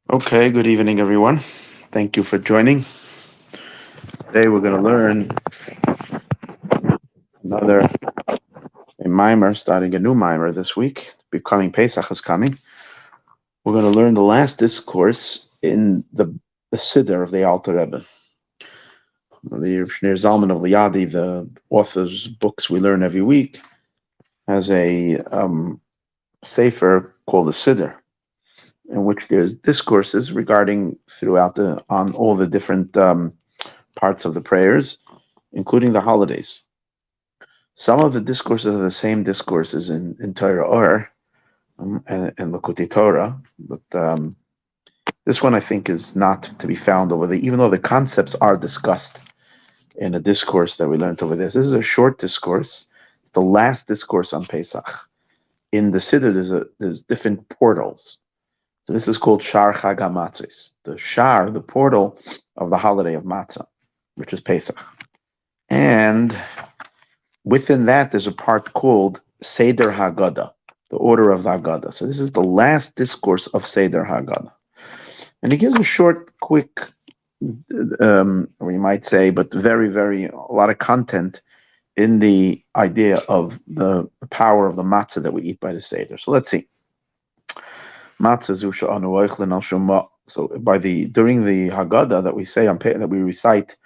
Okay, good evening, everyone. Thank you for joining. Today we're going to learn another mimer, starting a new mimer this week. Becoming Pesach is coming. We're going to learn the last discourse in the Sidur of the Alter Rebbe. The Shneur Zalman of Liadi, the author's books we learn every week, has a sefer called the Sidur, in which there's discourses regarding on all the different parts of the prayers, including the holidays. Some of the discourses are the same discourses in Torah Or and Likutei Torah, but this one I think is not to be found over there, even though the concepts are discussed in a discourse that we learned over this. This is a short discourse. It's the last discourse on Pesach. In the Sidur, there's different portals. So this is called Shar Chag HaMatzos, the portal of the holiday of Matzah, which is Pesach. And within that, there's a part called Seder Haggadah, the order of the Haggadah. So this is the last discourse of Seder Haggadah. And he gives a short, quick, or you might say, but a lot of content in the idea of the power of the matzah that we eat by the Seder. So let's see. Matzah zusha anu oichlin al shuma. So during the Haggadah that we say that we recite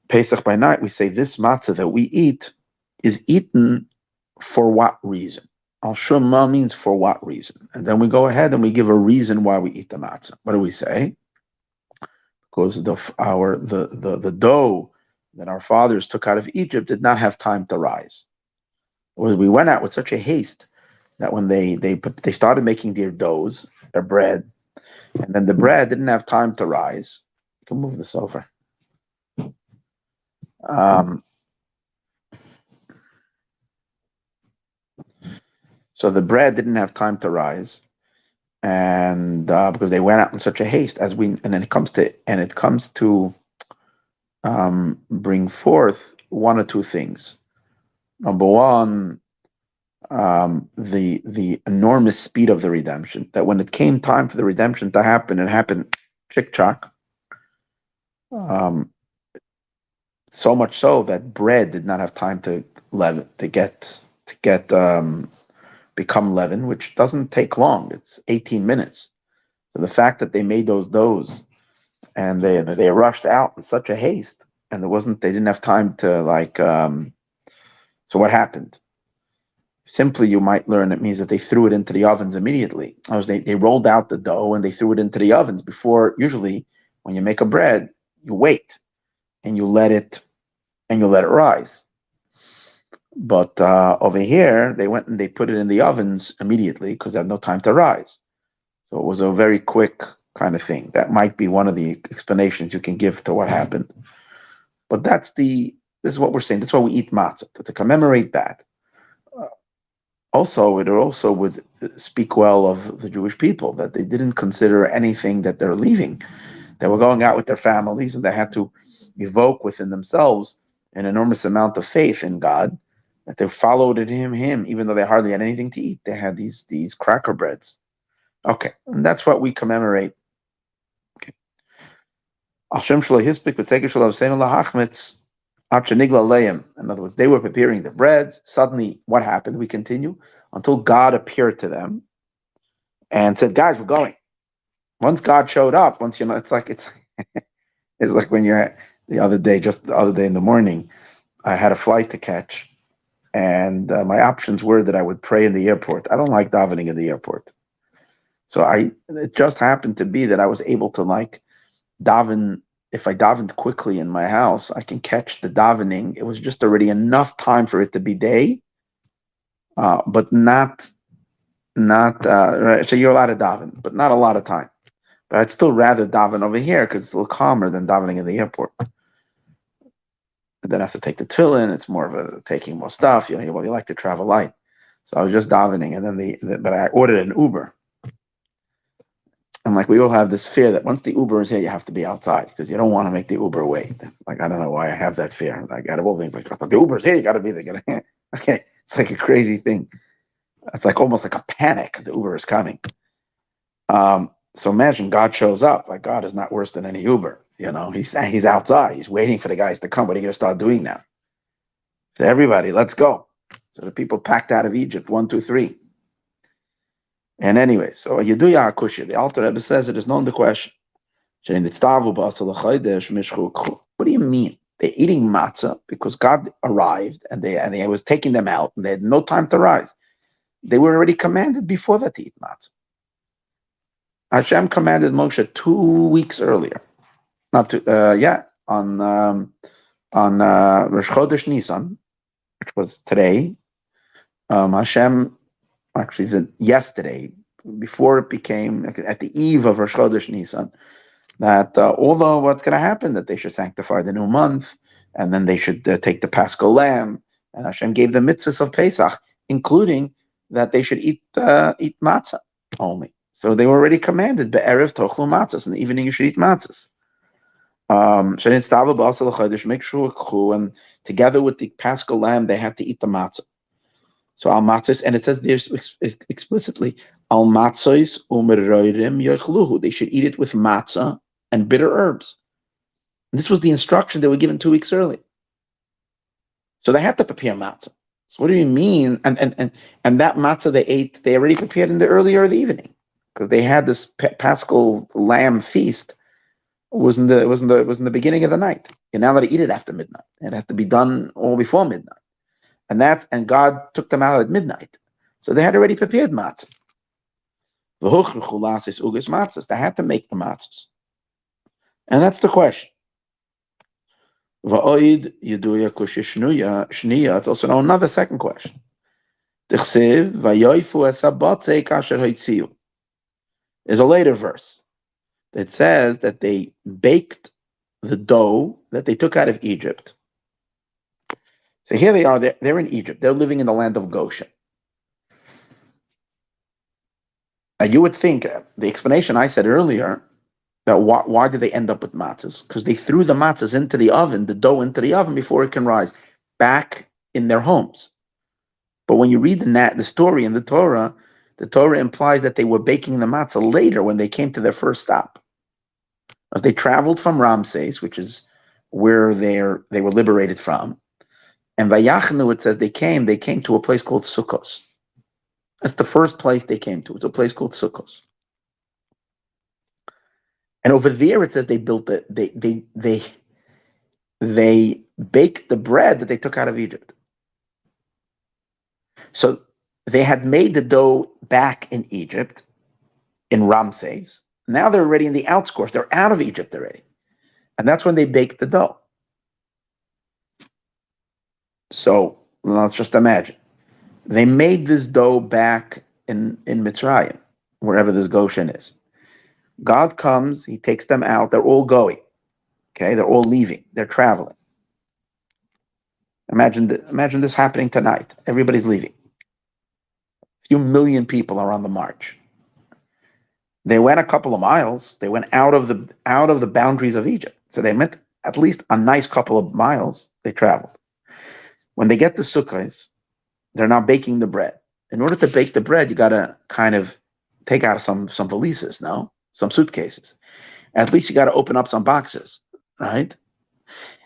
Pesach by night, we say this matzah that we eat is eaten for what reason? Al shuma means for what reason? And then we go ahead and we give a reason why we eat the matzah. What do we say? Because the dough that our fathers took out of Egypt did not have time to rise. We went out with such a haste that when they started making their doughs, their bread, and then the bread didn't have time to rise. You can move this over. So the bread didn't have time to rise, and because they went out in such a haste, and then it comes to bring forth one or two things. Number one, the enormous speed of the redemption. That when it came time for the redemption to happen, it happened chick-chock. So much so that bread did not have time to become leaven, which doesn't take long. It's 18 minutes. So the fact that they made those doughs and they rushed out in such a haste, and they didn't have time to so what happened? Simply, you might learn it means that they threw it into the ovens immediately. They rolled out the dough and they threw it into the ovens. Before, usually, when you make a bread, you wait and you let it rise. But over here, they went and they put it in the ovens immediately because they had no time to rise. So it was a very quick kind of thing. That might be one of the explanations you can give to what happened. But this is what we're saying. That's why we eat matzah, to commemorate that. It also would speak well of the Jewish people, that they didn't consider anything that they're leaving. They were going out with their families, and they had to evoke within themselves an enormous amount of faith in God, that they followed in him, even though they hardly had anything to eat. They had these cracker breads. Okay, and that's what we commemorate. Okay. In other words, they were preparing the breads. Suddenly, what happened? We continue until God appeared to them and said, "Guys, we're going." Once God showed up, it's like when you're the other day in the morning, I had a flight to catch, and my options were that I would pray in the airport. I don't like davening in the airport, so it just happened to be that I was able to daven. If I davened quickly in my house, I can catch the davening. It was just already enough time for it to be day, but not. So you're allowed to daven, but not a lot of time. But I'd still rather daven over here because it's a little calmer than davening in the airport. And then I have to take the tefillin. It's more of a taking more stuff. You like to travel light. So I was just davening, and then but I ordered an Uber. And we all have this fear that once the Uber is here, you have to be outside because you don't want to make the Uber wait. That's I don't know why I have that fear. Out of all things, the Uber's here, you got to be there. Okay, it's like a crazy thing. It's almost like a panic. The Uber is coming. So imagine God shows up. Like, God is not worse than any Uber. He's outside. He's waiting for the guys to come. What are you going to start doing now? So everybody, let's go. So the people packed out of Egypt, 1, 2, 3. And anyway, so Yeduya Akushya, the Alter Rebbe says it is known the question. What do you mean? They're eating matzah because God arrived and they was taking them out and they had no time to rise. They were already commanded before that to eat matzah. Hashem commanded Moshe 2 weeks earlier. On Rosh Chodesh Nisan, which was today. Hashem, actually yesterday, before it became at the eve of Rosh Chodesh Nisan, that although what's going to happen, that they should sanctify the new month, and then they should take the Paschal lamb, and Hashem gave the mitzvahs of Pesach, including that they should eat matzah only. So they were already commanded, be'erev tochlu matzahs, in the evening you should eat matzahs. And together with the Paschal lamb, they had to eat the matzah. So al matzahs, and it says there explicitly, al matzahs u'meroirim yochluhu. They should eat it with matzah and bitter herbs. And this was the instruction they were given 2 weeks early. So they had to prepare matzah. So what do you mean? And that matzah they ate, they already prepared in the earlier of the evening, because they had this Paschal lamb feast. It was in the beginning of the night. You're now allowed to eat it after midnight. It had to be done all before midnight. And God took them out at midnight. So they had already prepared matzah. They had to make the matzahs. And that's the question. It's also another second question. There's a later verse that says that they baked the dough that they took out of Egypt. So here they are, they're in Egypt. They're living in the land of Goshen. And you would think, the explanation I said earlier, that why did they end up with matzahs? Because they threw the matzahs into the oven, the dough into the oven before it can rise, back in their homes. But when you read the story in the Torah implies that they were baking the matzah later when they came to their first stop. As they traveled from Ramses, which is where they were liberated from, and Vayachnu, it says they came to a place called Sukkos. That's the first place they came to. It's a place called Sukkos. And over there it says they built they baked the bread that they took out of Egypt. So they had made the dough back in Egypt, in Ramses. Now they're already in the outskirts. They're out of Egypt already. And that's when they baked the dough. So let's just imagine. They made this dough back in Mitzrayim, wherever this Goshen is. God comes, he takes them out, they're all going. Okay, they're all leaving, they're traveling. Imagine this happening tonight. Everybody's leaving. A few million people are on the march. They went a couple of miles. They went out of the boundaries of Egypt. So they went at least a nice couple of miles. They traveled. When they get to Sukkos, they're now baking the bread. In order to bake the bread, you got to kind of take out some valises, no? Some suitcases. At least you got to open up some boxes, right?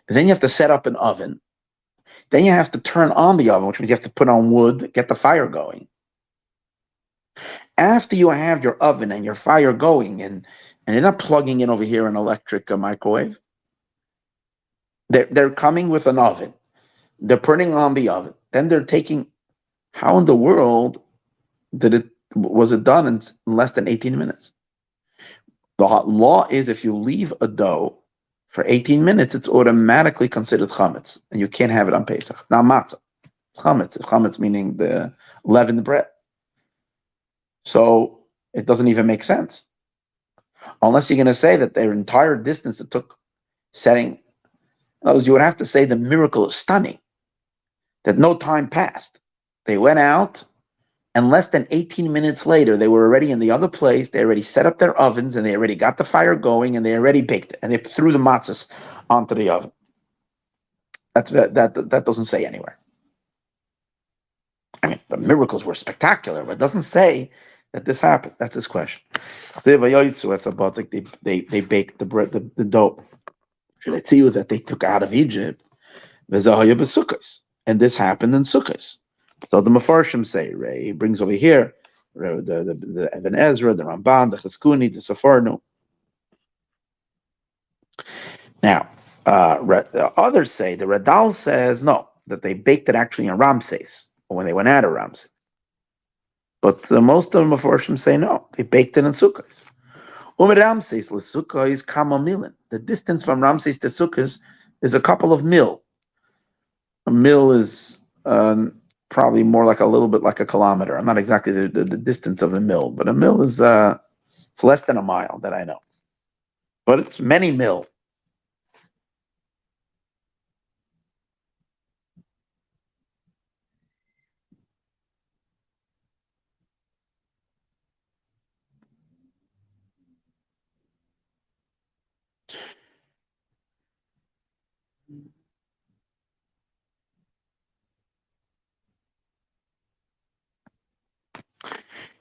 Then you have to set up an oven. Then you have to turn on the oven, which means you have to put on wood, get the fire going. After you have your oven and your fire going, and you're not plugging in over here an electric microwave, they're coming with an oven. They're putting on the oven. Then they're taking, how in the world was it done in less than 18 minutes? The law is if you leave a dough for 18 minutes, it's automatically considered chametz, and you can't have it on Pesach. Now matzah, it's chametz. Chametz meaning the leavened bread. So it doesn't even make sense. Unless you're going to say that their entire distance it took setting, in other words, you would have to say the miracle is stunning, that no time passed. They went out, and less than 18 minutes later, they were already in the other place. They already set up their ovens, and they already got the fire going, and they already baked it, and they threw the matzahs onto the oven. That doesn't say anywhere. I mean, the miracles were spectacular, but it doesn't say that this happened? That's his question. That's about like they baked the bread, the dough. Should I tell you that they took out of Egypt? And this happened in Sukkot. So the Mefarshim say, Ray, he brings over here the Ibn Ezra, the Ramban, the Chizkuni, the Sefarnu. Now, the others say, the Radal says, no, that they baked it actually in Ramses, or when they went out of Ramses. But most of the Mefarshim say, no, they baked it in Sukkot. Ramses l'Sukkot is kama milin. The distance from Ramses to Sukkot is a couple of mil. A mil is probably more like a little bit like a kilometer. I'm not exactly the distance of a mil, but a mil is it's less than a mile that I know. But it's many mil.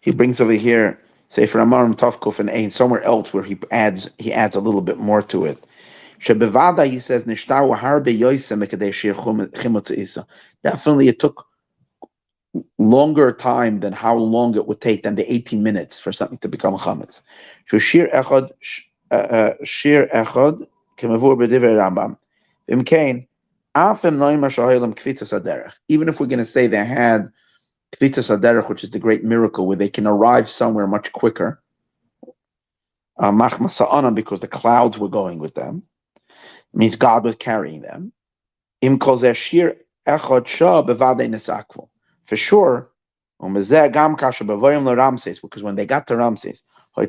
He brings over here, say for Amarim Tovkuf and Ein, somewhere else where he adds a little bit more to it. Shebevada, he says, Nishtaru harbe yoisem ekadei chimutz isa. Definitely, it took longer time than how long it would take than the 18 minutes for something to become chametz. Shir echad kemavur b'divrei Rambam. Imkain afem noima shahelam kvitzas haderech. Even if we're going to say they had kvitzas haderech, which is the great miracle where they can arrive somewhere much quicker, machmasa'anam, because the clouds were going with them, it means God was carrying them. Im kol zeh shir echad shah bevadei nesakvu. For sure, because when they got to Ramses, they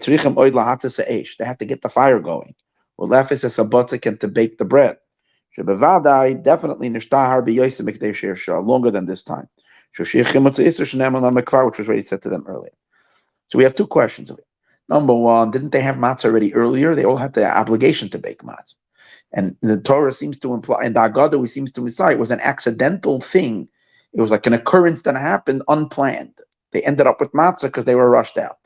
had to get the fire going. And to bake the bread. Definitely longer than this time. Which was already said to them earlier. So we have two questions of it. Number one, didn't they have matzah already earlier? They all had the obligation to bake matzah. And the Torah seems to imply, and the Agada we seems to imply, it was an accidental thing. It was like an occurrence that happened unplanned. They ended up with matzah because they were rushed out.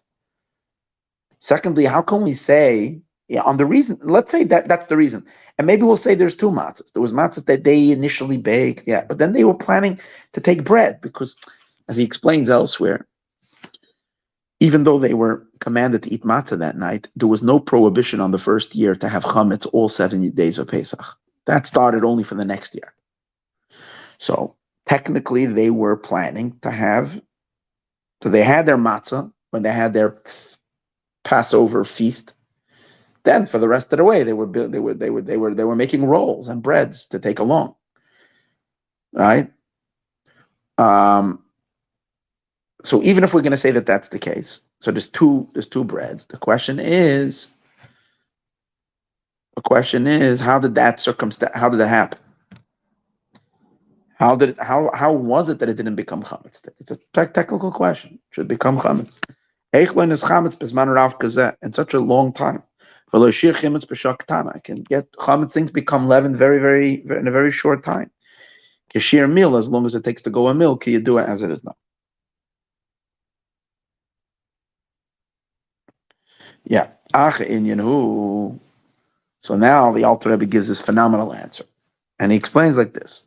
Secondly, how can we say, on the reason, let's say that's the reason. And maybe we'll say there's two matzahs. There was matzahs that they initially baked, but then they were planning to take bread because, as he explains elsewhere, even though they were commanded to eat matzah that night, there was no prohibition on the first year to have chametz all 70 days of Pesach. That started only for the next year. So technically, they were planning to have. So they had their matzah when they had their Passover feast. Then, for the rest of the way, they were making rolls and breads to take along. Right. So even if we're going to say that that's the case, so there's two breads. The question is, how did that happen? How was it that it didn't become chametz? It's a technical question. Should it become chametz? Eichlein is chametz bisman rav kazeh in such a long time. V'lo shir chametz b'shaktana. I can get chametz things become leavened very in a very short time. Kishir meal, as long as it takes to go a meal, can you do it as it is now? Yeah. So now the Alter Rebbe gives this phenomenal answer. And he explains like this.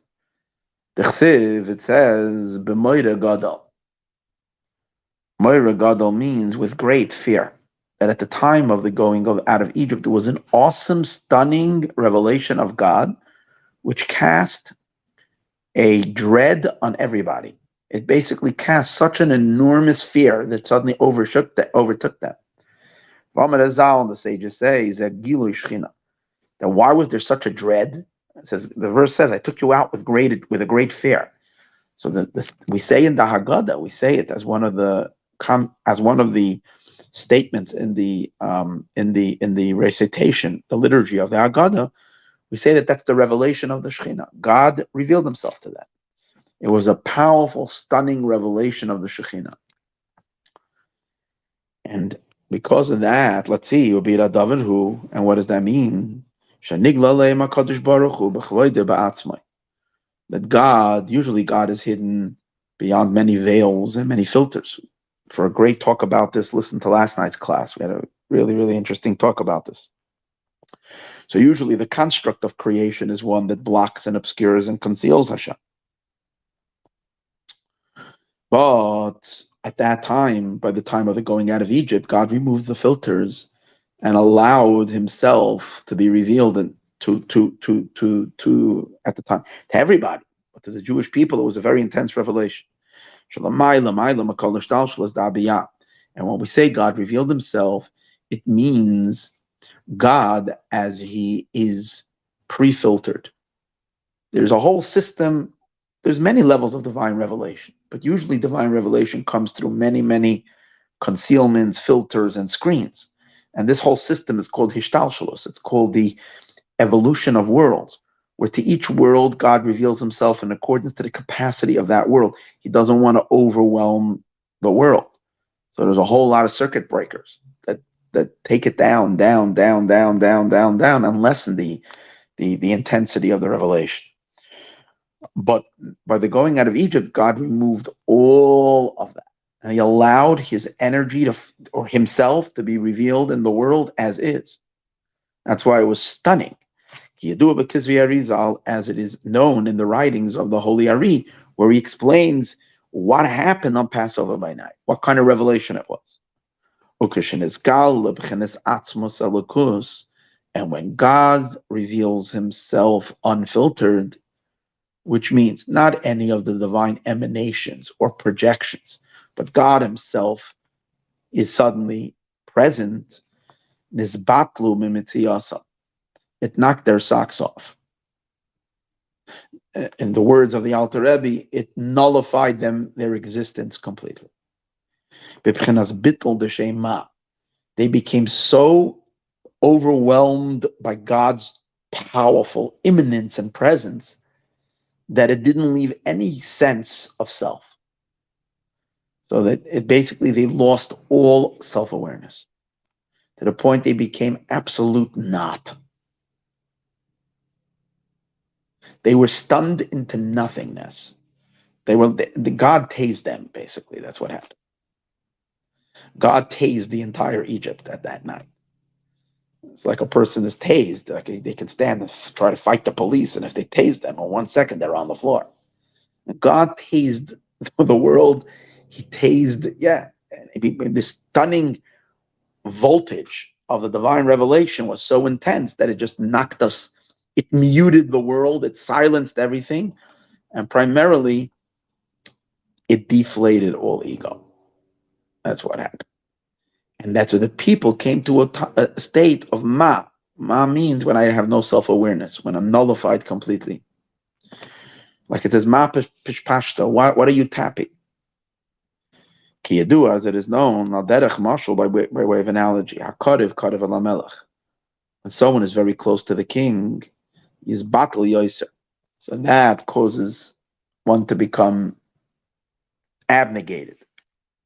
The Chsiv, it says, B'moira gadol. Moira gadol means with great fear. That at the time of the going out of Egypt, there was an awesome, stunning revelation of God, which cast a dread on everybody. It basically cast such an enormous fear that suddenly overtook them. The sages say is that Gilu Shechina. That why was there such a dread? It says the verse says, "I took you out with a great fear." So we say in the Haggadah, we say it as one of the statements in the recitation, the liturgy of the Haggadah. We say that that's the revelation of the Shechina. God revealed Himself to them. It was a powerful, stunning revelation of the Shechina, and because of that, let's see, Ubira David who, and what does that mean? That God is hidden beyond many veils and many filters. For a great talk about this, listen to last night's class. We had a really, really interesting talk about this. So usually the construct of creation is one that blocks and obscures and conceals Hashem. But at that time, by the time of the going out of Egypt, God removed the filters and allowed himself to be revealed to at the time to everybody. But to the Jewish people, it was a very intense revelation. And when we say God revealed himself, it means God as he is pre-filtered. There's a whole system, there's many levels of divine revelation, but usually divine revelation comes through many, many concealments, filters, and screens. And this whole system is called Hishtalshalos. It's called the evolution of worlds, where to each world, God reveals himself in accordance to the capacity of that world. He doesn't want to overwhelm the world. So there's a whole lot of circuit breakers that take it down, and lessen the intensity of the revelation. But by the going out of Egypt, God removed all of that. And he allowed his energy or himself to be revealed in the world as is. That's why it was stunning. As it is known in the writings of the Holy Ari, where he explains what happened on Passover by night, what kind of revelation it was. And when God reveals himself unfiltered, which means not any of the divine emanations or projections, but God himself is suddenly present, nisbatlu mimitziyasa. It knocked their socks off. In the words of the Alter Rebbe, it nullified their existence completely. They became so overwhelmed by God's powerful immanence and presence that it didn't leave any sense of self. So that they lost all self-awareness to the point they became absolute not. They were stunned into nothingness. God tased them, basically. That's what happened. God tased the entire Egypt at that night. It's like a person is tased. Like they can stand and try to fight the police, and if they tase them in 1 second, they're on the floor. And God tased the world. He tased, the stunning voltage of the divine revelation was so intense that it just knocked us. It muted the world. It silenced everything. And primarily, it deflated all ego. That's what happened. And that's where the people came to a state of ma. Ma means when I have no self-awareness, when I'm nullified completely. Like it says, ma pishpashta, what are you tapping? Ki yadu, as it is known, al derech mashal, by way of analogy, hakarev karev ala melech. When someone is very close to the king, is batal yoser. So that causes one to become abnegated.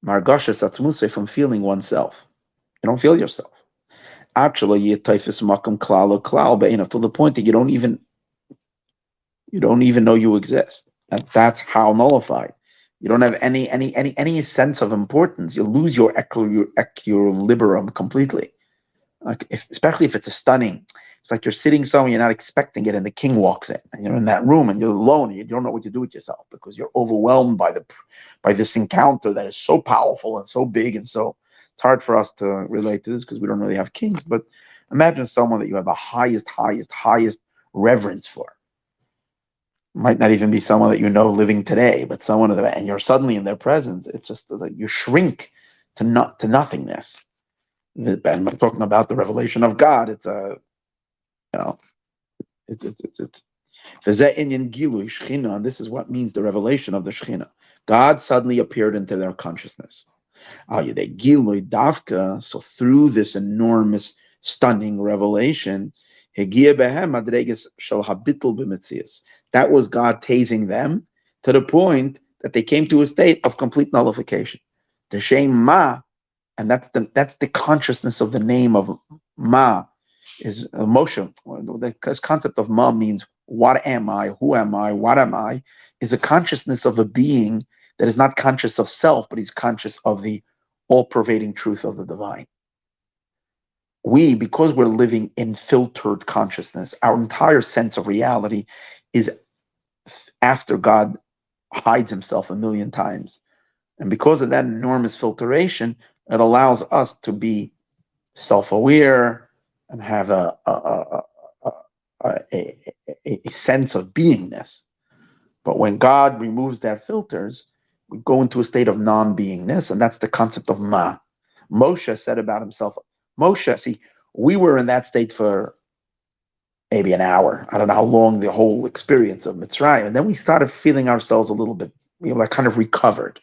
Margasha satzmusay, from feeling oneself. You don't feel yourself. Actually, yetaifis makam klal klal be'inav, to the point that you don't even know you exist. And that's how nullified. You don't have any sense of importance. You lose your equilibrium completely. Like especially if it's a stunning. It's like you're sitting somewhere you're not expecting it, and the king walks in, and you're in that room, and you're alone, and you don't know what to do with yourself because you're overwhelmed by this encounter that is so powerful and so big, and so it's hard for us to relate to this because we don't really have kings. But imagine someone that you have the highest reverence for. Might not even be someone that you know living today, but someone and you're suddenly in their presence. It's just like you shrink to nothingness. And I'm talking about the revelation of God. It's and this is what means the revelation of the Shechina. God suddenly appeared into their consciousness. So through this enormous, stunning revelation, that was God tasing them to the point that they came to a state of complete nullification. The Shem Ma, and that's the consciousness of the name of Ma, is emotion. The concept of Ma means what am I, who am I, what am I, is a consciousness of a being that is not conscious of self, but he's conscious of the all-pervading truth of the divine. We, because we're living in filtered consciousness, our entire sense of reality is after God hides himself a million times. And because of that enormous filtration, it allows us to be self-aware and have a sense of beingness. But when God removes that filters, we go into a state of non-beingness, and that's the concept of ma. Moshe said about himself, we were in that state for maybe an hour. I don't know how long the whole experience of Mitzrayim. And then we started feeling ourselves a little bit, like kind of recovered.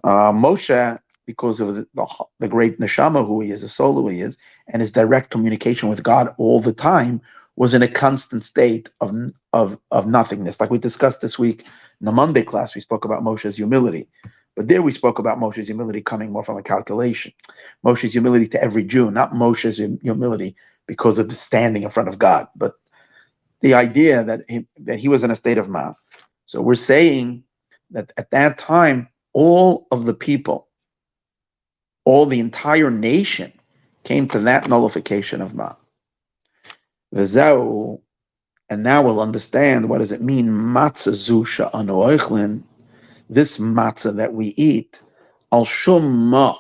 Moshe, because of the great neshama who he is, the soul who he is, and his direct communication with God all the time, was in a constant state of nothingness. Like we discussed this week in the Monday class, we spoke about Moshe's humility. But there we spoke about Moshe's humility coming more from a calculation. Moshe's humility to every Jew, not Moshe's humility because of standing in front of God, but the idea that he was in a state of ma. So we're saying that at that time, all of the people, all the entire nation came to that nullification of ma. V'zeu, and now we'll understand what does it mean, matzah zu she'anu oichlin, this matzah that we eat, al shum ma.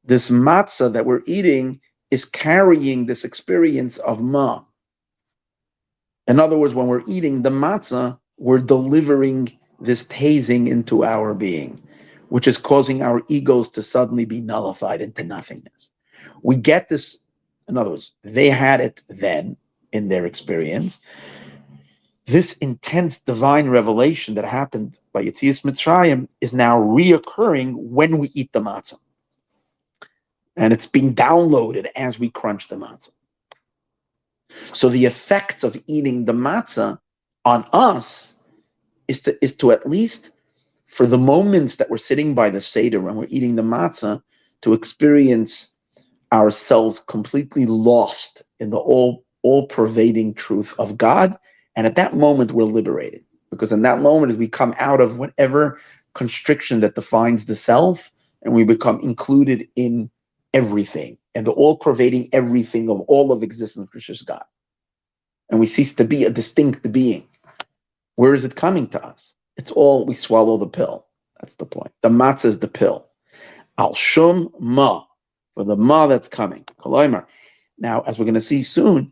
This matzah that we're eating is carrying this experience of ma. In other words, when we're eating the matzah, we're delivering this tasing into our being, which is causing our egos to suddenly be nullified into nothingness. We get this, in other words, they had it then in their experience. This intense divine revelation that happened by Yetzias Mitzrayim is now reoccurring when we eat the matzah. And it's being downloaded as we crunch the matzah. So the effects of eating the matzah on us is to at least, for the moments that we're sitting by the Seder when we're eating the matzah, to experience ourselves completely lost in the all-pervading truth of God. And at that moment, we're liberated. Because in that moment, as we come out of whatever constriction that defines the self, and we become included in everything, and the all-pervading everything of all of existence, which is God. And we cease to be a distinct being. Where is it coming to us? It's all, we swallow the pill. That's the point. The matzah is the pill. Al shum ma, for the ma that's coming. Koloimer. Now, as we're going to see soon,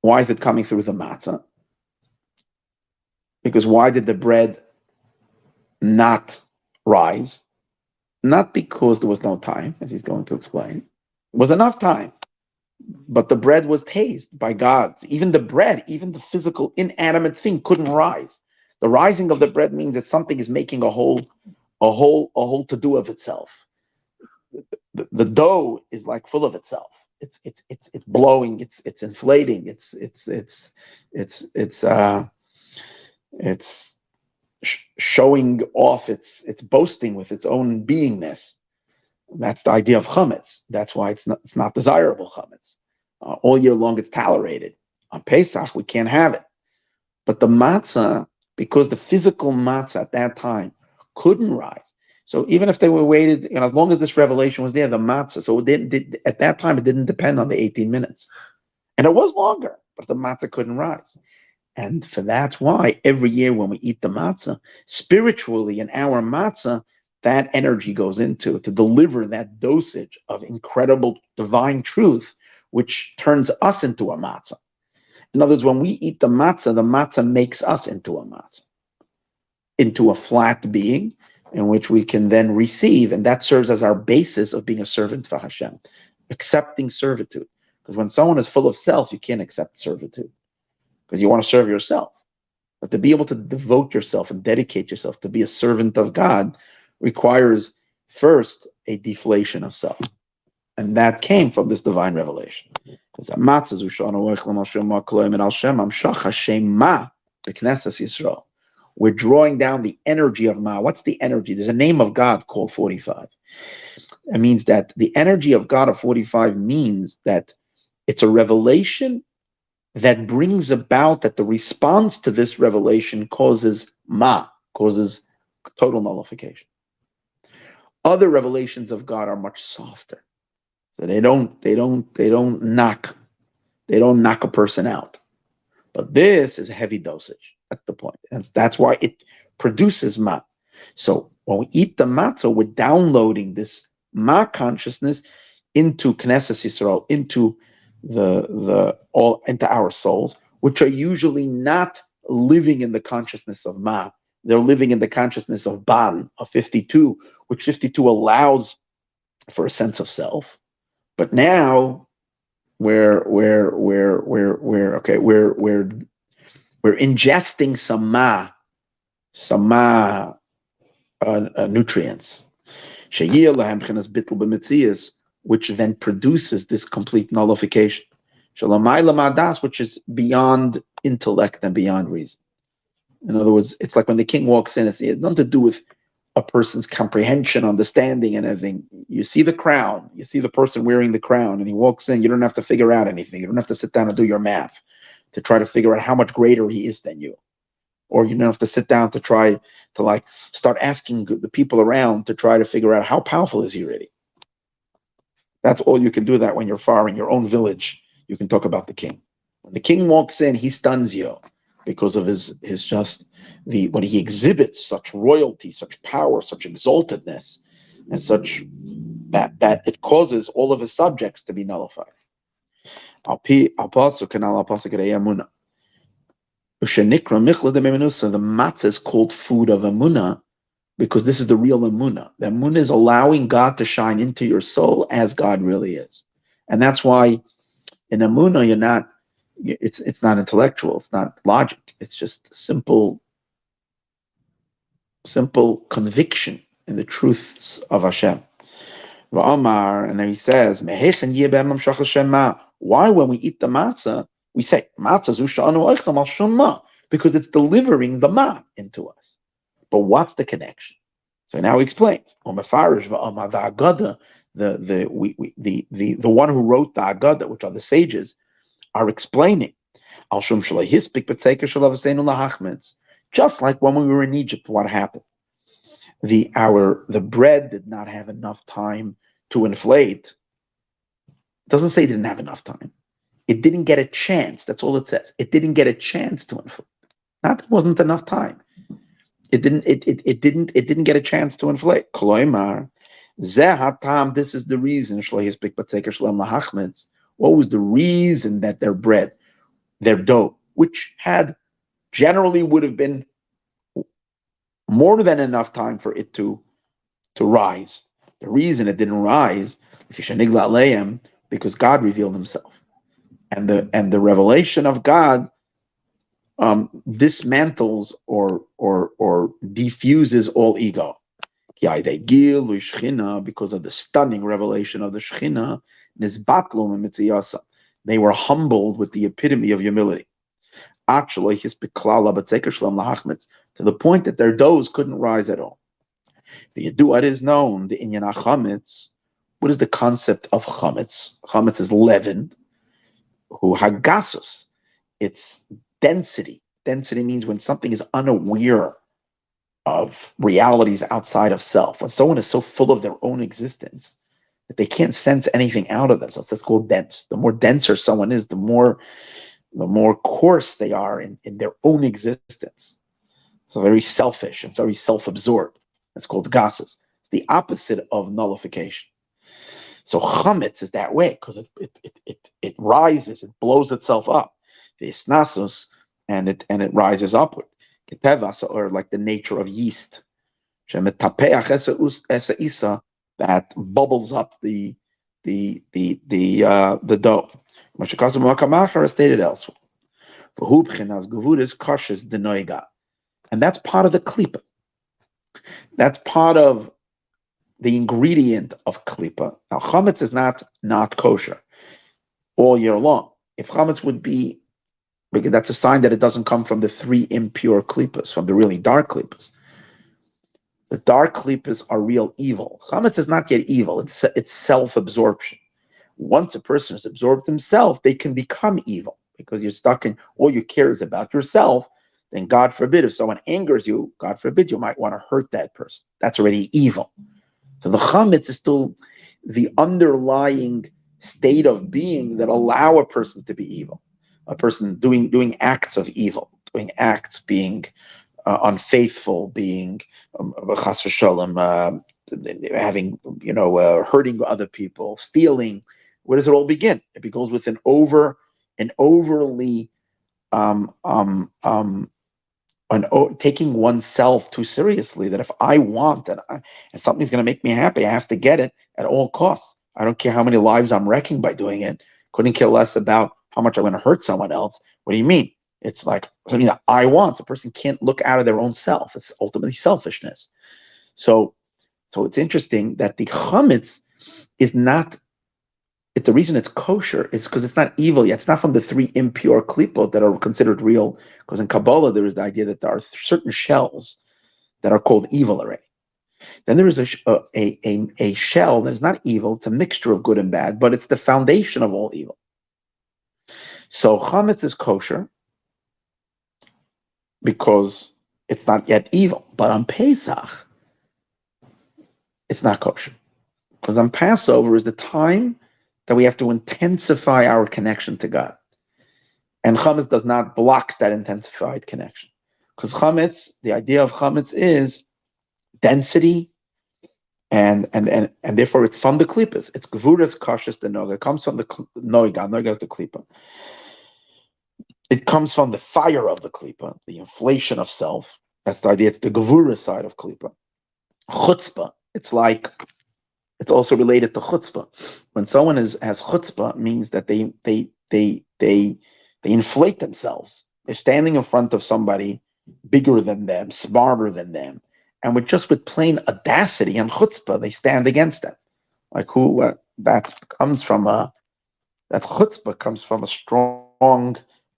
why is it coming through the matzah? Because why did the bread not rise? Not because there was no time, as he's going to explain. It was enough time. But the bread was tased by God. Even the bread, even the physical inanimate thing couldn't rise. The rising of the bread means that something is making a whole to-do of itself. The dough is like full of itself. It's blowing. It's inflating. It's showing off. It's boasting with its own beingness. That's the idea of chametz. That's why it's not desirable chametz. All year long, it's tolerated. On Pesach, we can't have it. But the matzah, because the physical matzah at that time couldn't rise. So even if they were waited, as long as this revelation was there, the matzah, so at that time, it didn't depend on the 18 minutes. And it was longer, but the matzah couldn't rise. And that's why every year when we eat the matzah, spiritually in our matzah, that energy goes into to deliver that dosage of incredible divine truth, which turns us into a matzah. In other words, when we eat the matzah makes us into a matzah, into a flat being in which we can then receive, and that serves as our basis of being a servant for Hashem, accepting servitude. Because when someone is full of self, you can't accept servitude because you want to serve yourself. But to be able to devote yourself and dedicate yourself to be a servant of God requires first a deflation of self. And that came from this divine revelation. We're drawing down the energy of Ma. What's the energy? There's a name of God called 45. It means that the energy of God of 45 means that it's a revelation that brings about that the response to this revelation causes total nullification. Other revelations of God are much softer. So they don't knock a person out. But this is a heavy dosage. That's the point. That's why it produces ma. So when we eat the matzah, we're downloading this ma consciousness into Knesset Yisrael, into into our souls, which are usually not living in the consciousness of ma. They're living in the consciousness of ban, of 52, which 52 allows for a sense of self. But now we're ingesting some nutrients, which then produces this complete nullification, which is beyond intellect and beyond reason. In other words, it's like when the king walks in, it's nothing to do with a person's comprehension, understanding, and everything. You see the crown, you see the person wearing the crown, and he walks in. You don't have to figure out anything. You don't have to sit down and do your math to try to figure out how much greater he is than you. Or you don't have to sit down to try to start asking the people around to try to figure out how powerful is he really. That's all you can do that when you're far in your own village. You can talk about the king. When the king walks in, he stuns you because of his when he exhibits such royalty, such power, such exaltedness, and such that it causes all of his subjects to be nullified. The matzah is called food of emunah because this is the real emunah. The emunah is allowing God to shine into your soul as God really is, and that's why in emunah it's not intellectual, it's not logic, it's just simple conviction in the truths of Hashem. And then he says, why when we eat the matzah, we say, matzah because it's delivering the ma into us. But what's the connection? So now he explains. The one who wrote the Agadah, which are the sages, are explaining. Just like when we were in Egypt, what happened? The bread did not have enough time to inflate. It doesn't say it didn't have enough time. It didn't get a chance. That's all it says. It didn't get a chance to inflate. Not that it wasn't enough time. It didn't get a chance to inflate. This is the reason. What was the reason that their bread, their dough, which had generally would have been more than enough time for it to rise. The reason it didn't rise, because God revealed himself. And the revelation of God dismantles or diffuses all ego. Because of the stunning revelation of the Shekhinah, they were humbled with the epitome of humility. To the point that their doughs couldn't rise at all. The Sidur is known, the inyan chametz. What is the concept of chametz? Chametz is leavened. Who hagasus? It's density. Density means when something is unaware of realities outside of self. When someone is so full of their own existence that they can't sense anything out of themselves. That's called dense. The more denser someone is, the more coarse they are in their own existence. It's very selfish. It's very self-absorbed. It's called gasus. It's the opposite of nullification. So chametz is that way because it rises, it blows itself up. The isnasus, and it rises upward. Ketevas, or like the nature of yeast, that bubbles up the dough. As stated elsewhere. And that's part of the klipa. That's part of the ingredient of klipa. Now, chametz is not kosher all year long. If chametz would be, that's a sign that it doesn't come from the three impure klipas, from the really dark klipas. The dark klipas are real evil. Chametz is not yet evil. It's self-absorption. Once a person is absorbed himself, they can become evil because you're stuck in all you care is about yourself. Then God forbid, if someone angers you, God forbid, you might want to hurt that person. That's already evil. So the chametz is still the underlying state of being that allow a person to be evil, a person doing acts of evil, doing acts, being unfaithful, being chas v'shalom, having hurting other people, stealing. Where does it all begin? It begins with an overly taking oneself too seriously, that if I want and something's going to make me happy, I have to get it at all costs. I don't care how many lives I'm wrecking by doing it. Couldn't care less about how much I'm going to hurt someone else. What do you mean? It's like something that I want. A person can't look out of their own self. It's ultimately selfishness. So it's interesting that the chametz is not. The reason it's kosher is because it's not evil yet. It's not from the three impure klipot that are considered real. Because in Kabbalah, there is the idea that there are certain shells that are called evil already. Then there is a shell that is not evil. It's a mixture of good and bad, but it's the foundation of all evil. So chametz is kosher because it's not yet evil. But on Pesach, it's not kosher. Because on Passover is the time that we have to intensify our connection to God. And chametz does not block that intensified connection. Because chametz, the idea of chametz is density, and therefore it's from the klippas. It's gevuras kashas the noga. It comes from the noiga. Noiga is the klippa. It comes from the fire of the klippa, the inflation of self. That's the idea. It's the gevura side of klippa. Chutzpah. It's also related to chutzpah. When someone has chutzpah, it means that they inflate themselves. They're standing in front of somebody bigger than them, smarter than them, and with plain audacity and chutzpah, they stand against them. Like that chutzpah comes from a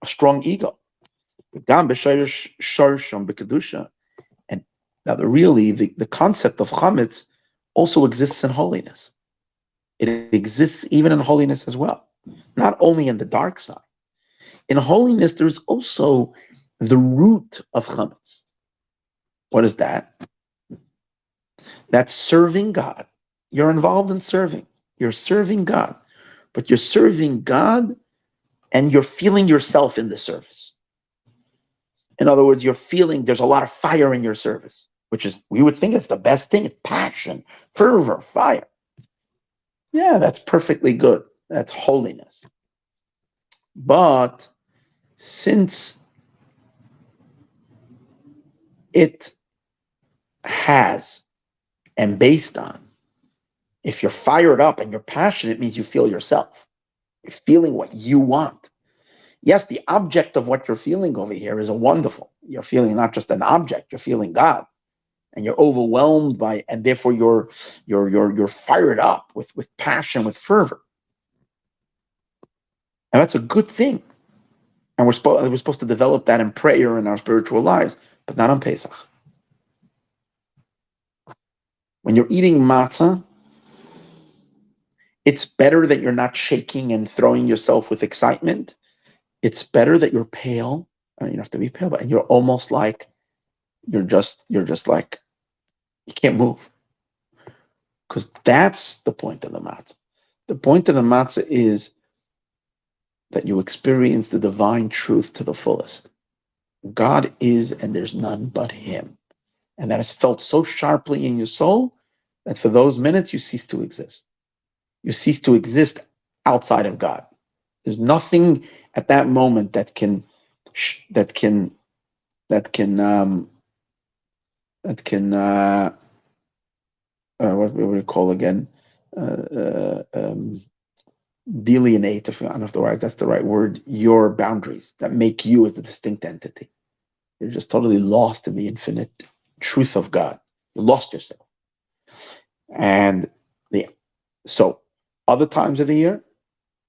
strong ego. And now the concept of chametz also exists in holiness. It exists even in holiness as well, not only in the dark side. In holiness, there's also the root of chametz. What is that? That's serving God. You're involved in serving. You're serving God, but you're serving God and you're feeling yourself in the service. In other words, you're feeling there's a lot of fire in your service, which is, we would think it's the best thing. It's passion, fervor, fire. Yeah, that's perfectly good. That's holiness. But since it has and based on, if you're fired up and you're passionate, it means you feel yourself. You're feeling what you want. Yes, the object of what you're feeling over here is a wonderful. You're feeling not just an object, you're feeling God. And you're overwhelmed by, and therefore you're fired up with passion, with fervor. And that's a good thing. And we're supposed to develop that in prayer in our spiritual lives, but not on Pesach. When you're eating matzah, it's better that you're not shaking and throwing yourself with excitement. It's better that you're pale. I mean, you don't have to be pale, but you're almost like you're just like you can't move. Because that's the point of the matzah. The point of the matzah is that you experience the divine truth to the fullest. God is, and there's none but Him. And that is felt so sharply in your soul that for those minutes you cease to exist. You cease to exist outside of God. There's nothing at that moment that can what we would call again, delineate, if I don't know if that's the right word, your boundaries that make you as a distinct entity. You're just totally lost in the infinite truth of God. You lost yourself. And so other times of the year,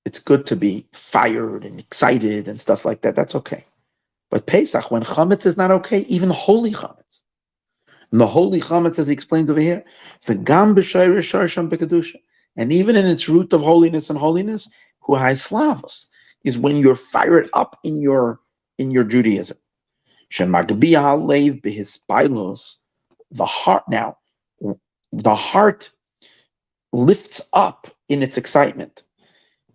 it's good to be fired and excited and stuff like that. That's okay. But Pesach, when chametz is not okay, even holy chametz. And the holy chametz, as he explains over here, and even in its root of holiness and holiness, hu slavos, is when you're fired up in your Judaism. The heart now, the heart lifts up in its excitement.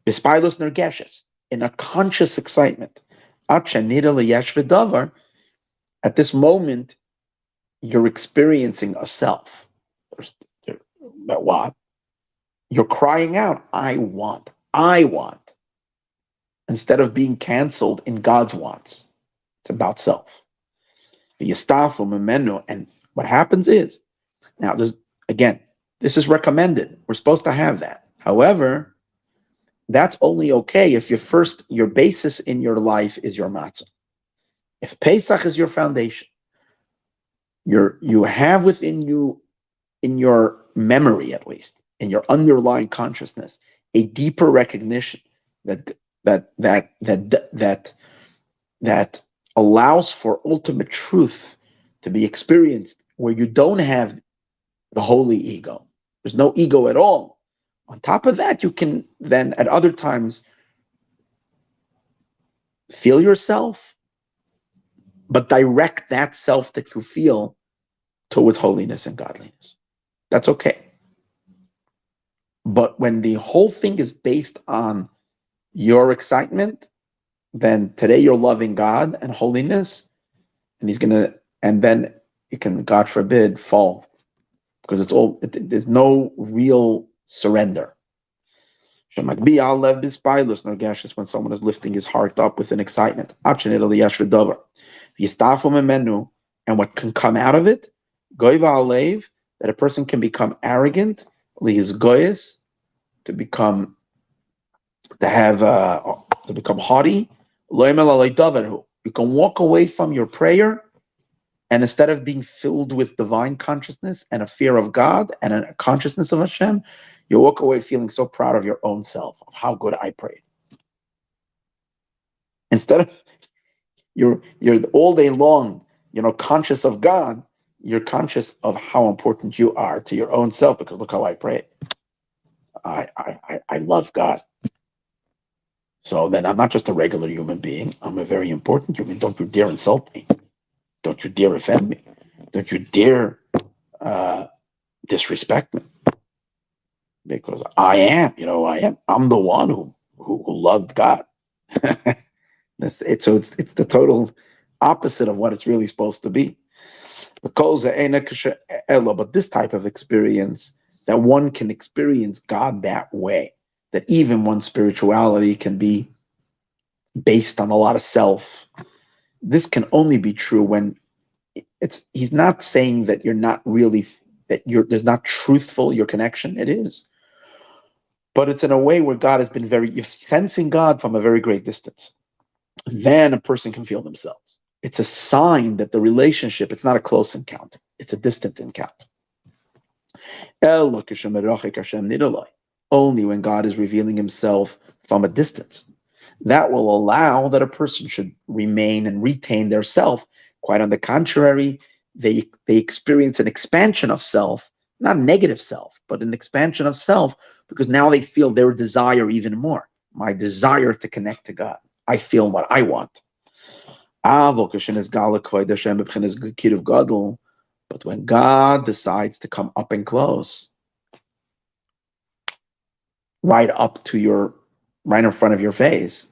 Bispailos nergeshes, in a conscious excitement. At this moment, you're experiencing a self. But what? You're crying out, I want, instead of being canceled in God's wants. It's about self. And what happens is, now this is recommended. We're supposed to have that. However, that's only okay if your basis in your life is your matzah. If Pesach is your foundation, you have within you, in your memory at least, in your underlying consciousness, a deeper recognition that allows for ultimate truth to be experienced, where you don't have the holy ego. There's no ego at all. On top of that, you can then at other times feel yourself, but direct that self that you feel towards holiness and godliness. That's okay. But when the whole thing is based on your excitement, then today you're loving God and holiness, and then you can, God forbid, fall, because there's no real surrender. When someone is lifting his heart up with an excitement, and what can come out of it, that a person can become arrogant, to become haughty. You can walk away from your prayer, and instead of being filled with divine consciousness and a fear of God and a consciousness of Hashem, you walk away feeling so proud of your own self, of how good I prayed. Instead of you're all day long, conscious of God, you're conscious of how important you are to your own self, because look how I prayed. I love God. So then I'm not just a regular human being. I'm a very important human. Don't you dare insult me. Don't you dare offend me. Don't you dare disrespect me. Because I am. I'm the one who loved God. It's the total opposite of what it's really supposed to be. But this type of experience, that one can experience God that way, that even one's spirituality can be based on a lot of self. This can only be true when he's not saying that you're not really, there's not truthful your connection. It is. But it's in a way where God has been you're sensing God from a very great distance. Then a person can feel themselves. It's a sign that the relationship, it's not a close encounter. It's a distant encounter. Only when God is revealing himself from a distance. That will allow that a person should remain and retain their self. Quite on the contrary, they experience an expansion of self, not negative self, but an expansion of self, because now they feel their desire even more. My desire to connect to God. I feel what I want. But when God decides to come up and close, right in front of your face,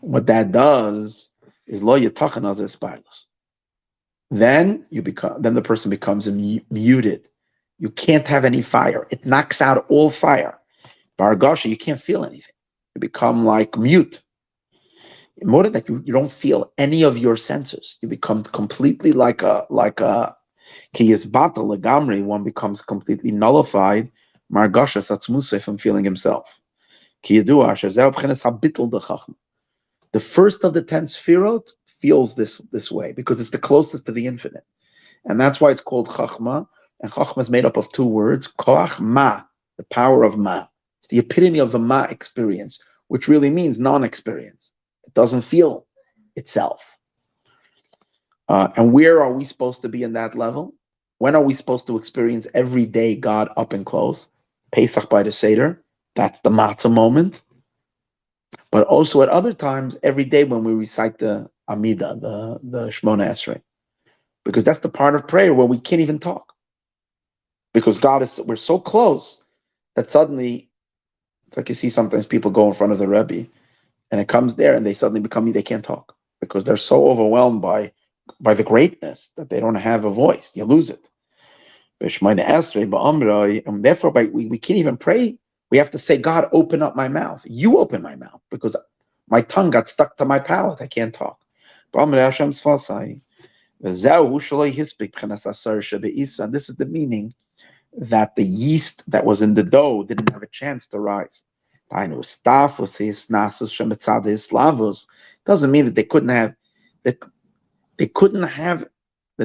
what that does is then the person becomes muted. You can't have any fire. It knocks out all fire. Bargasha, you can't feel anything. You become like mute. More than that, you don't feel any of your senses. You become completely like a kiyizbata legamri. One becomes completely nullified. Margasha satzmusay, from feeling himself. Kiyadua shezeh b'chenes habitl dechachma. The first of the 10 sfirot feels this way because it's the closest to the infinite, and that's why it's called chachma. And chachma is made up of 2 words: koach ma, the power of ma. It's the epitome of the ma experience, which really means non-experience. It doesn't feel itself. And where are we supposed to be in that level? When are we supposed to experience every day God up and close? Pesach by the Seder, that's the matzah moment. But also at other times, every day when we recite the Amida, the Shmona Esrei, because that's the part of prayer where we can't even talk. because we're so close that suddenly, it's like you see sometimes people go in front of the Rebbe, and it comes there, and they suddenly they can't talk because they're so overwhelmed by the greatness that they don't have a voice. You lose it. And therefore, we can't even pray. We have to say, God, open up my mouth. You open my mouth because my tongue got stuck to my palate. I can't talk. And this is the meaning that the yeast that was in the dough didn't have a chance to rise. Doesn't mean that they couldn't have the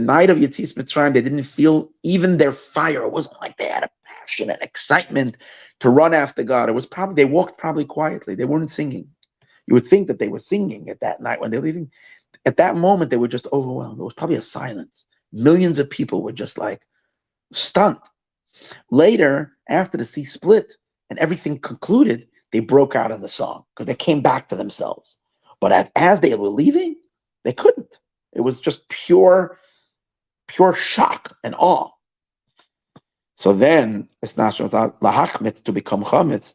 night of Yetzias Mitzrayim. They didn't feel even their fire. It wasn't like they had a passion and excitement to run after God. It was probably they walked probably quietly. They weren't singing. You would think that they were singing at that night when they're leaving. At that moment, they were just overwhelmed. It was probably a silence. Millions of people were just like stunned. Later, after the sea split and everything concluded, they broke out in the song because they came back to themselves. But as they were leaving, they couldn't. It was just pure shock and awe. So then it's not lahachmetz to become chametz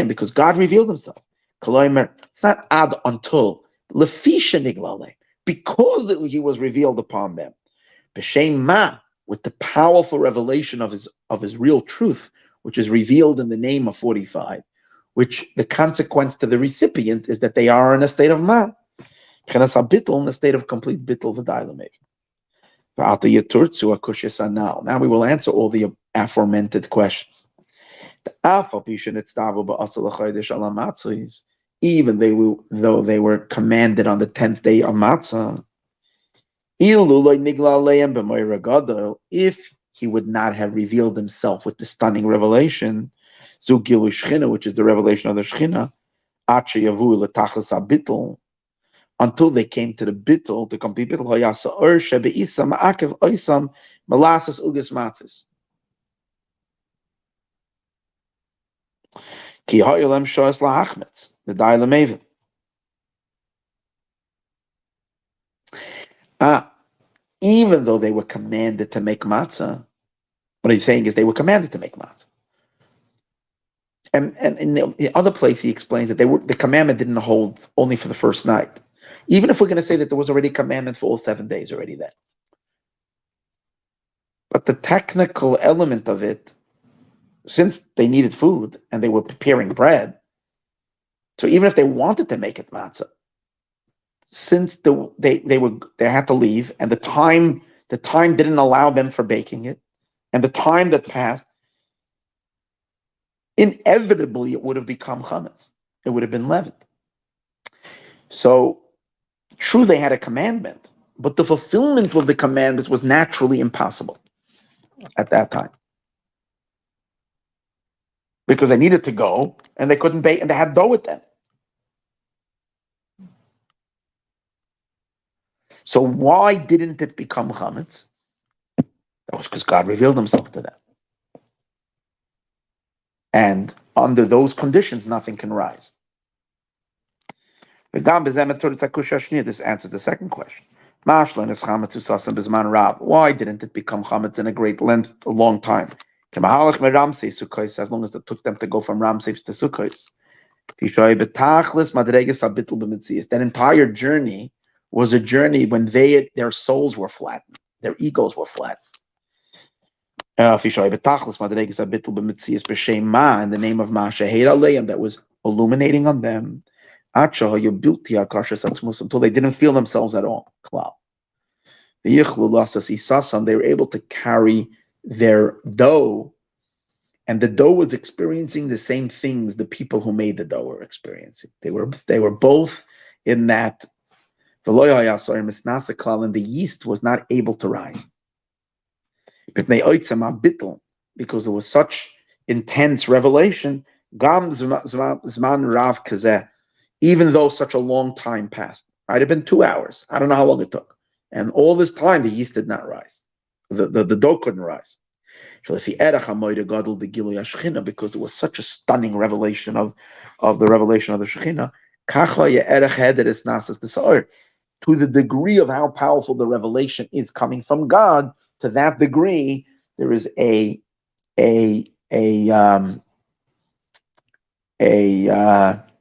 because God revealed Himself. It's not ad until lefisha nigla because He was revealed upon them. B'shem ma, with the powerful revelation of his real truth, which is revealed in the name of 45, which the consequence to the recipient is that they are in a state of ma, in a state of complete bittul v'dailamev. Now we will answer all the aforementioned questions. Even though they were commanded on the 10th day of Matzah, if He would not have revealed Himself with the stunning revelation, which is the revelation of the Shechina, until they came to the bittul, to complete bittul, even though they were commanded to make matzah, what he's saying is they were commanded to make matzah. And in the other place, he explains that the commandment didn't hold only for the first night. Even if we're going to say that there was already a commandment for all 7 days already then. But the technical element of it, since they needed food and they were preparing bread, so even if they wanted to make it matzah, since they had to leave and the time didn't allow them for baking it, and the time that passed, inevitably it would have become chametz. It would have been leavened. So, true, they had a commandment, but the fulfillment of the commandments was naturally impossible at that time. Because they needed to go, and they couldn't bake, and they had dough with them. So why didn't it become chametz? That was because God revealed Himself to them. And under those conditions, nothing can rise. This answers the second question. Why didn't it become chametz in a great length, a long time? As long as it took them to go from Ramses to Sukkot. That entire journey was a journey when their souls were flattened, their egos were flattened. In the name of Masha, that was illuminating on them until they didn't feel themselves at all. They were able to carry their dough, and the dough was experiencing the same things the people who made the dough were experiencing. They were both in that, and the yeast was not able to rise. Because there was such intense revelation, even though such a long time passed. Might have been 2 hours. I don't know how long it took. And all this time, the yeast did not rise. The dough couldn't rise. Because there was such a stunning revelation of the revelation of the Shekhinah. To the degree of how powerful the revelation is coming from God, to that degree, there is a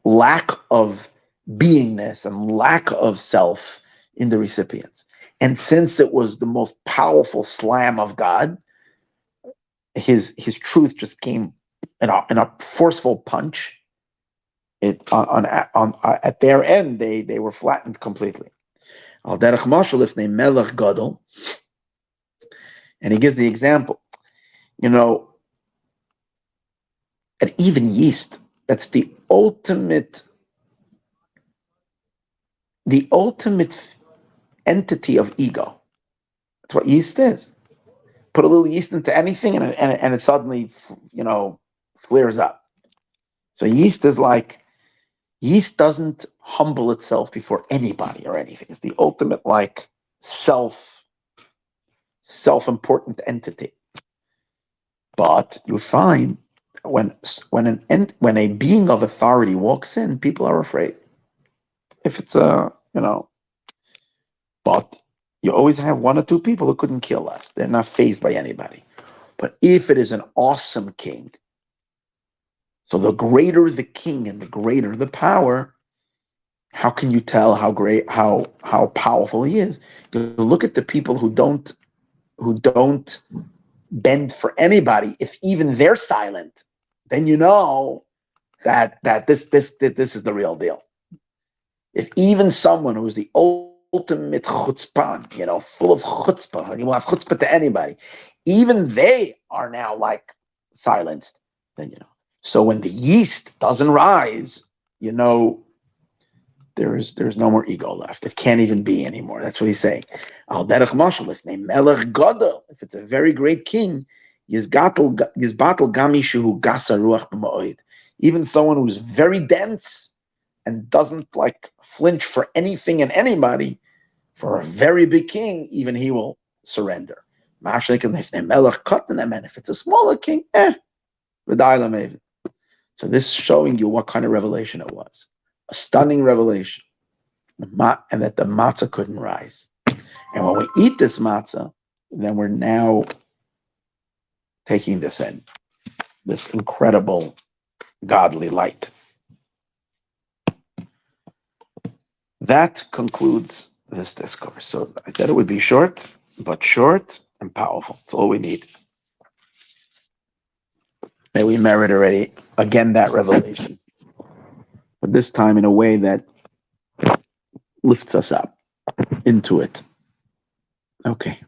lack of beingness and lack of self in the recipients. And since it was the most powerful slam of God, his truth just came in a forceful punch. At their end, they were flattened completely. Al derech mashal if they melech gadol, and he gives the example. At even yeast, that's the ultimate entity of ego. That's what yeast is. Put a little yeast into anything, and it suddenly, flares up. So yeast doesn't humble itself before anybody or anything. It's the ultimate self-important entity. But you find when a being of authority walks in, people are afraid. If it's but you always have one or two people who couldn't kill us. They're not fazed by anybody. But if it is an awesome king, so the greater the king and the greater the power, how can you tell how great, how powerful he is? You look at the people who don't bend for anybody. If even they're silent, then you know that this is the real deal. If even someone who is the ultimate chutzpan, full of chutzpah, he will have chutzpah to anybody, even they are now silenced, then So when the yeast doesn't rise, there's no more ego left. It can't even be anymore. That's what he's saying. Al derech mashal, if melech gadol, if it's a very great king, yizbatel gami shehu gasa ruach b'ma'od. Even someone who's very dense and doesn't flinch for anything and anybody, for a very big king, even he will surrender. If it's a smaller king, So this is showing you what kind of revelation it was. A stunning revelation. And that the matzah couldn't rise. And when we eat this matzah, then we're now taking this in. This incredible godly light. That concludes this discourse. So I said it would be short, but short and powerful. That's all we need. May we merit already, again, that revelation. But this time in a way that lifts us up into it. Okay.